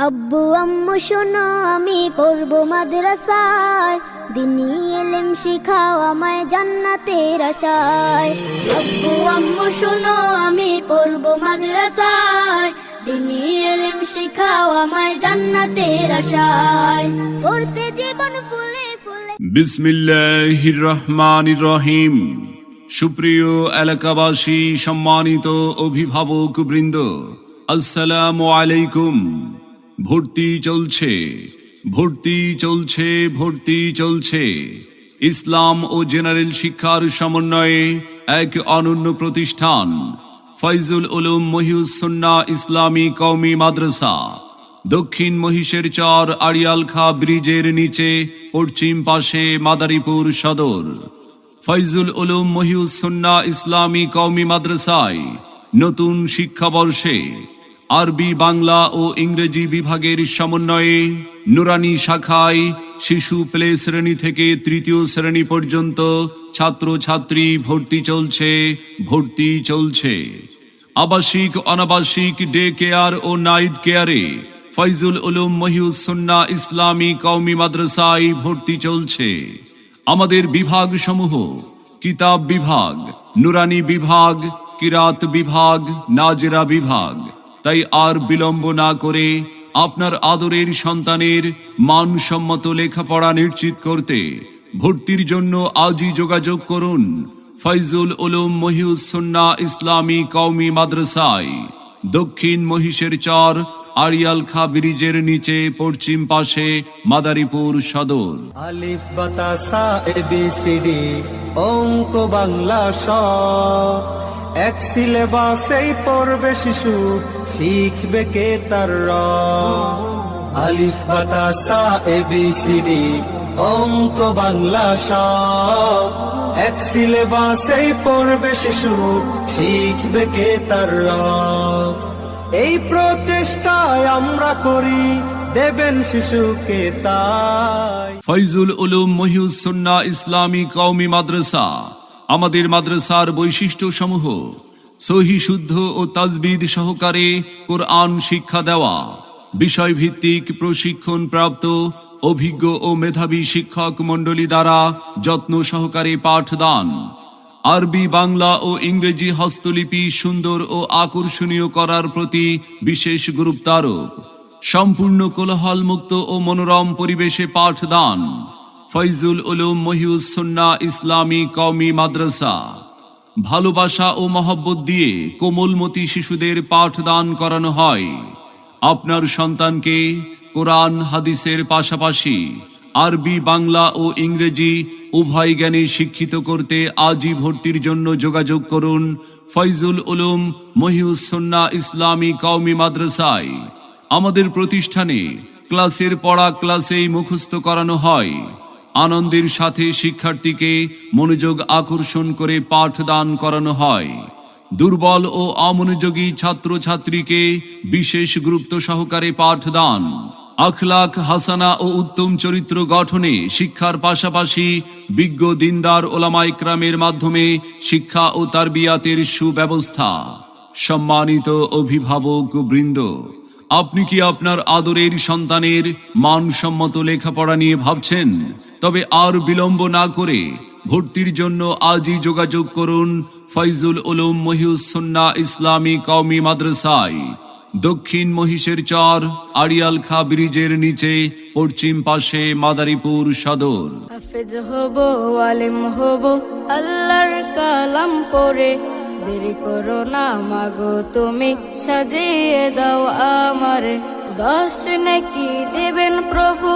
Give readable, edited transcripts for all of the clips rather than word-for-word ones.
আব্বু আম্মু শোনো আমি পড়বো মাদ্রাসায়, দিনী ইলম শিখাও আমায় জান্নাতের আশায়। আব্বু আম্মু শোনো আমি পড়বো মাদ্রাসায়, দিনী ইলম শিখাও আমায় জান্নাতের আশায়। পড়তে জীবন ফুলে ফুলে। বিসমিল্লাহির রহমানির রহিম। সুপ্রিয় এলাকাবাসী, সম্মানিত অভিভাবক বৃন্দ, আসসালামু আলাইকুম। ভর্তি চলছে, ভর্তি চলছে, ভর্তি চলছে। ইসলাম ও জেনারেল শিক্ষার সমন্বয়ে এক অনন্য প্রতিষ্ঠান ফয়জুল উলুম মহিউস সুন্নাহ ইসলামী কওমি মাদ্রাসা, দক্ষিণ মহিষের চর আড়িয়াল খাঁ ব্রিজের নিচে পশ্চিম পাশে মাদারীপুর সদর। ফয়জুল উলুম মহিউস সুন্নাহ ইসলামী কওমি মাদ্রাসায় নতুন শিক্ষাবর্ষে আরবি, বাংলা ও ইংরেজি বিভাগের সমন্বয়ে নুরানি শাখায় শিশু প্লে শ্রেণী থেকে তৃতীয় শ্রেণী পর্যন্ত ছাত্রছাত্রী ভর্তি চলছে, ভর্তি চলছে। আবাসিক, অনাবাসিক, ডে কেয়ার ও নাইট কেয়ারে ফয়জুল উলুম মহিউস সুন্নাহ ইসলামী কওমি মাদ্রাসায় ভর্তি চলছে। আমাদের বিভাগ সমূহ: কিতাব বিভাগ, নুরানি বিভাগ, কিরাত বিভাগ, নাজেরা বিভাগ। তাই আর বিলম্ব না করে আপনার আদরের সন্তানের মানসম্মত লেখাপড়া নিশ্চিত করতে ভর্তির জন্য আজই যোগাযোগ করুন ফয়জুল উলুম মহিউস সুন্নাহ ইসলামী কওমি মাদ্রাসায়, দক্ষিণ মহিষের চর আড়িয়াল খাঁ ব্রিজের নিচে পশ্চিম পাশে মাদারীপুর সদর। আলিফ বাতা সা এ বি সি ডি অঙ্ক বাংলা স, এক সিলেবাসেই পড়বে শিশু, শিখবে কে তার র। আলিফ বাতা সা এ বি সি ডি অঙ্ক বাংলা স, এক সিলেবাসেই পড়বে শিশু, শিখবে কে তার র। এই প্রচেষ্টায় আমরা করি, দেবেন শিশুকে তাই। ফয়জুল উলুম মহিউস সুন্নাহ ইসলামী কওমি মাদ্রাসা। আমাদের মাদ্রাসার বৈশিষ্ট্য সমূহ: সহি শুদ্ধ ও তাজবিদ সহকারে কোরআন শিক্ষা দেওয়া, বিষয়ভিত্তিক প্রশিক্ষণ প্রাপ্ত অভিজ্ঞ ও মেধাবী শিক্ষক মণ্ডলী দ্বারা যত্ন সহকারে পাঠদান, আরবি, বাংলা ও ইংরেজি হস্তলিপি সুন্দর ও আকর্ষণীয় করার প্রতি বিশেষ গুরুত্বারোপ, সম্পূর্ণ কোলাহলমুক্ত ও মনোরম পরিবেশে পাঠদান। ফয়জুল উলুম মহিউস সুন্নাহ ইসলামী কওমি মাদ্রাসা। ভালোবাসা ও মহব্বত দিয়ে কোমলমতি শিশুদের পাঠদান করানো হয়। আপনার সন্তানকে কোরআন হাদিসের পাশাপাশি আরবি, বাংলা ও ইংরেজি উভয় জ্ঞানে শিক্ষিত করতে আজই ভর্তির জন্য যোগাযোগ করুন ফয়জুল উলুম মহিউস সুন্নাহ ইসলামী কওমি মাদ্রাসায়। আমাদের প্রতিষ্ঠানে ক্লাসের পড়া ক্লাসেই মুখস্থ করানো হয়। আনন্দের সাথে শিক্ষার্থীকে মনোযোগ আকর্ষণ করে পাঠদান করানো হয়। দুর্বল ও অমনোযোগী ছাত্রছাত্রীকে বিশেষ গুরুত্ব সহকারে পাঠদান, আখলাক হাসানা ও উত্তম চরিত্র গঠনে শিক্ষার পাশাপাশি বিজ্ঞ দিনদার ওলামা ইকরামের মাধ্যমে শিক্ষা ও তারবিয়াতের সুব্যবস্থা। সম্মানিত অভিভাবক বৃন্দ, আপনি কি আপনার আদরের সন্তানের মানসম্মত লেখাপড়া নিয়ে ভাবছেন? তবে আর বিলম্ব না করে ভর্তির জন্য আজই যোগাযোগ করুন ফয়জুল উলুম মহিউস সুন্নাহ ইসলামী কওমি মাদ্রাসায়, দক্ষিণ মহিষের চর আড়িয়াল খাঁ ব্রিজের নিচে পশ্চিম পাশে মাদারীপুর সদর। হাফেজ হব, আলেম হব, আল্লাহর কালাম পড়ে, দেরি করো না মাগো তুমি, সাজিয়ে দাও আমারে। 10 নেকি দেবেন প্রভু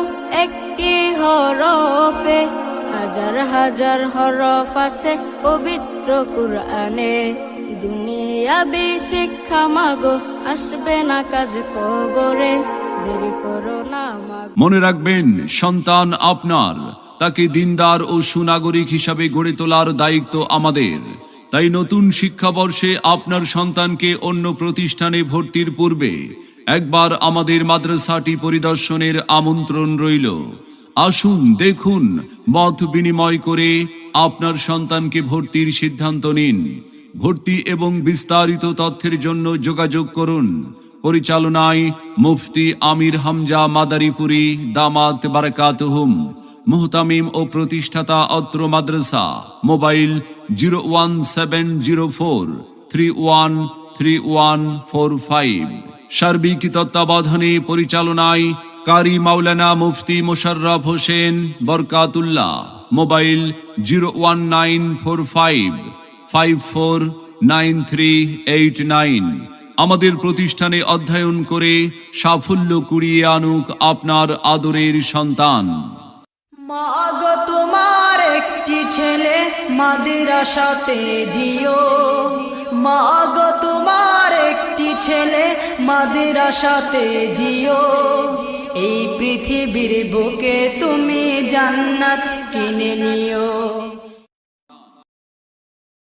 একটি হরফে, হাজার হাজার হরফ আছে পবিত্র কুরআনে। দুনিয়াবি শিক্ষা মাগো আসবে না কাজ কবরে, দেরি করো না মাগো। মনে রাখবেন, সন্তান আপনার, তাকে দিনদার ও সুনাগরিক হিসাবে গড়ে তোলার দায়িত্ব আমাদের। তাই নতুন শিক্ষাবর্ষে আপনার সন্তানকে অন্য প্রতিষ্ঠানে ভর্তির পূর্বে একবার আমাদের মাদ্রাসাটি পরিদর্শনের আমন্ত্রণ রইল। আসুন, দেখুন, মত বিনিময় করে আপনার সন্তানকে ভর্তির সিদ্ধান্ত নিন। ভর্তি এবং বিস্তারিত তথ্যের জন্য যোগাযোগ করুন পরিচালনায় মুফতি আমির হামজা মাদারীপুরী দামাত বারাকাতুহুম, মুহতামিম ও প্রতিষ্ঠাতা অত্র মাদ্রাসা। মোবাইল 01704313145। সার্বিক তত্ত্বাবধানে পরিচালনায় কারি মাওলানা মুফতি মোশাররফ হোসেন বরকাতুল্লাহ। মোবাইল 01945549389। আমাদের প্রতিষ্ঠানে অধ্যয়ন করে সাফল্য কুড়িয়ে আনুক আপনার আদরের সন্তান। মা গো তোমার একটি ছেলে মাদ্রাসাতে দিও, মা গো তোমার একটি ছেলে মাদ্রাসাতে দিও। এই পৃথিবীর বুকে তুমি জান্নাত কিনে নিও।